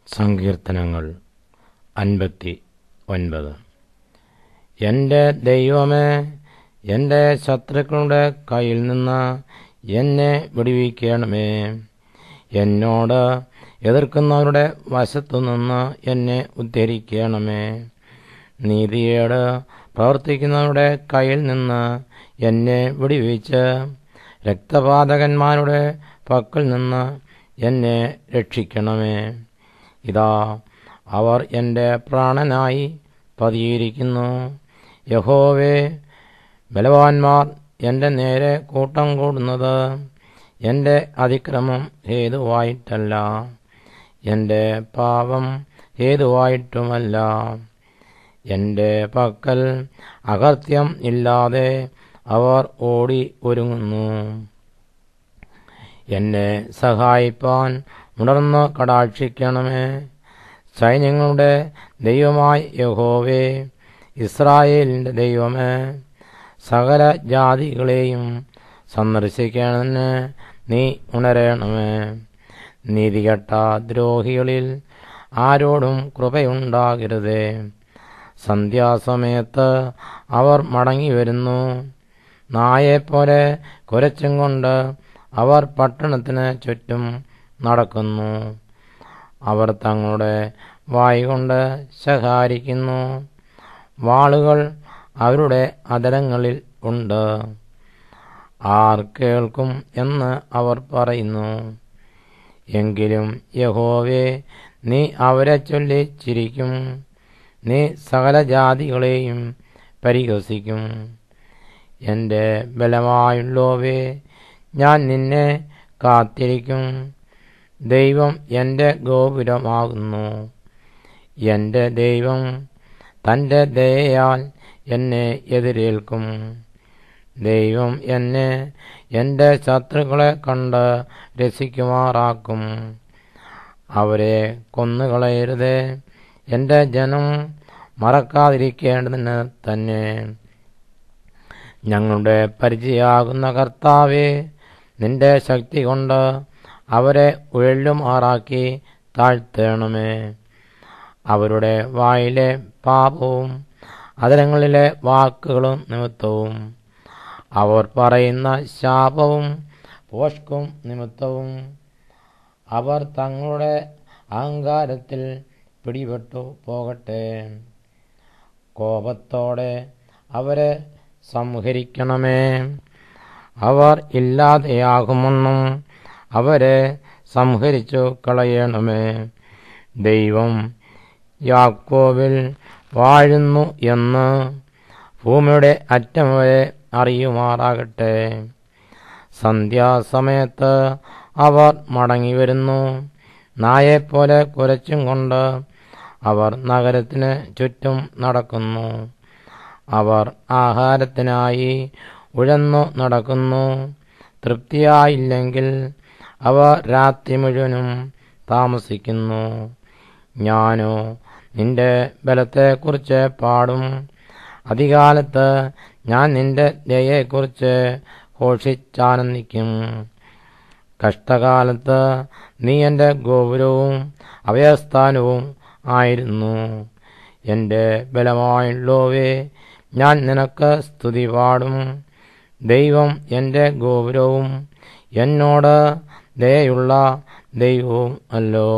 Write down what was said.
സങ്കീർത്തനങ്ങൾ 59. എൻ്റെ ദൈവമേ, എൻ്റെ ശത്രുക്കളുടെ കയ്യിൽ നിന്ന് എന്നെ വിടുവിക്കണമേ. എന്നോട് എതിർക്കുന്നവരുടെ വശത്തുനിന്ന് എന്നെ ഉദ്ധരിക്കണമേ. നീതിയേട് പ്രവർത്തിക്കുന്നവരുടെ കയ്യിൽ നിന്ന് എന്നെ വിടുവിച്ച് രക്തപാതകന്മാരുടെ പക്കൽ നിന്ന് എന്നെ രക്ഷിക്കണമേ. ഇതാ, അവർ എൻ്റെ പ്രാണനായി പതിയിരിക്കുന്നു. യഹോവേ, ബലവാന്മാർ എൻ്റെ നേരെ കൂട്ടം കൂടുന്നത് എൻ്റെ അതിക്രമം ഹേതുവായിട്ടല്ല, എൻ്റെ പാപം ഹേതുവായിട്ടുമല്ല. എൻ്റെ പക്കൽ അകൃത്യം ഇല്ലാതെ അവർ ഓടി ഒരുങ്ങുന്നു. എന്നെ സഹായിപ്പാൻ ഉണർന്ന് കടാക്ഷിക്കണമേ. സൈന്യങ്ങളുടെ ദൈവമായ യഹോവേ, ഇസ്രായേലിൻ്റെ ദൈവമേ, സകല ജാതികളെയും സന്ദർശിക്കണമെന്ന് നീ ഉണരണമേ. നീതികെട്ട ദ്രോഹികളിൽ ആരോടും കൃപയുണ്ടാകരുതേ. സന്ധ്യാസമയത്ത് അവർ മടങ്ങി വരുന്നു. നായെപ്പോലെ കുരച്ചും കൊണ്ട് അവർ പട്ടണത്തിന് ചുറ്റും നടക്കുന്നു. അവർ തങ്ങളുടെ വായ്കൊണ്ട് ശകാരിക്കുന്നു. വാളുകൾ അവരുടെ അധരങ്ങളിൽ ഉണ്ട്. ആർ കേൾക്കും എന്ന് അവർ പറയുന്നു. എങ്കിലും യഹോവേ, നീ അവരെ ചൊല്ലി ചിരിക്കും. നീ സകല ജാതികളെയും പരിഹസിക്കും. എൻ്റെ ബലമായുള്ളോവേ, ഞാൻ നിന്നെ കാത്തിരിക്കും. ദൈവം എൻ്റെ ഗോപുരമാകുന്നു. എൻ്റെ ദൈവം തൻ്റെ ദയയാൽ എന്നെ എതിരേൽക്കും. ദൈവം എന്നെ എൻ്റെ ശത്രുക്കളെ കണ്ട് രസിക്കുമാറാക്കും. അവരെ കൊന്നുകളയരുതേ. എൻ്റെ ജനം മറക്കാതിരിക്കേണ്ടതിന് തന്നെ. ഞങ്ങളുടെ പരിചയാകുന്ന കർത്താവേ, നിന്റെ ശക്തി കൊണ്ട് അവരെ ഉഴലുമാറാക്കി താഴ്ത്തണമേ. അവരുടെ വായിലെ പാപവും അധരങ്ങളിലെ വാക്കുകളും നിമിത്തവും അവർ പറയുന്ന ശാപവും പോഷ്കും നിമിത്തവും അവർ തങ്ങളുടെ അഹങ്കാരത്തിൽ പിടിപെട്ടു പോകട്ടെ. കോപത്തോടെ അവരെ സംഹരിക്കണമേ. അവർ ഇല്ലാതെയാകുമെന്നും അവരെ സംഹരിച്ചു കളയണമേ. ദൈവം യാക്കോബിൽ വാഴുന്നു എന്ന് ഭൂമിയുടെ അറ്റം വരെ അറിയുമാറാകട്ടെ. സന്ധ്യാസമയത്ത് അവർ മടങ്ങി വരുന്നു. നായെപ്പോലെ കുരച്ചും കൊണ്ട് അവർ നഗരത്തിന് ചുറ്റും നടക്കുന്നു. അവർ ആഹാരത്തിനായി ഉഴന്നു നടക്കുന്നു. തൃപ്തിയായില്ലെങ്കിൽ അവർ രാത്രി മുഴുവനും താമസിക്കുന്നു. ഞാനോ നിന്റെ ബലത്തെക്കുറിച്ച് പാടും. അതികാലത്ത് ഞാൻ നിന്റെ ദയയെക്കുറിച്ച് ഘോഷിച്ചാനന്ദിക്കും. കഷ്ടകാലത്ത് നീ എൻ്റെ ഗോപുരവും അഭയസ്ഥാനവും ആയിരുന്നു. എൻ്റെ ബലമായുള്ളോവേ, ഞാൻ നിനക്ക് സ്തുതി പാടും. ദൈവം എൻ്റെ ഗോപുരവും എന്നോട് ദയയുള്ള ദൈവവും അല്ലോ.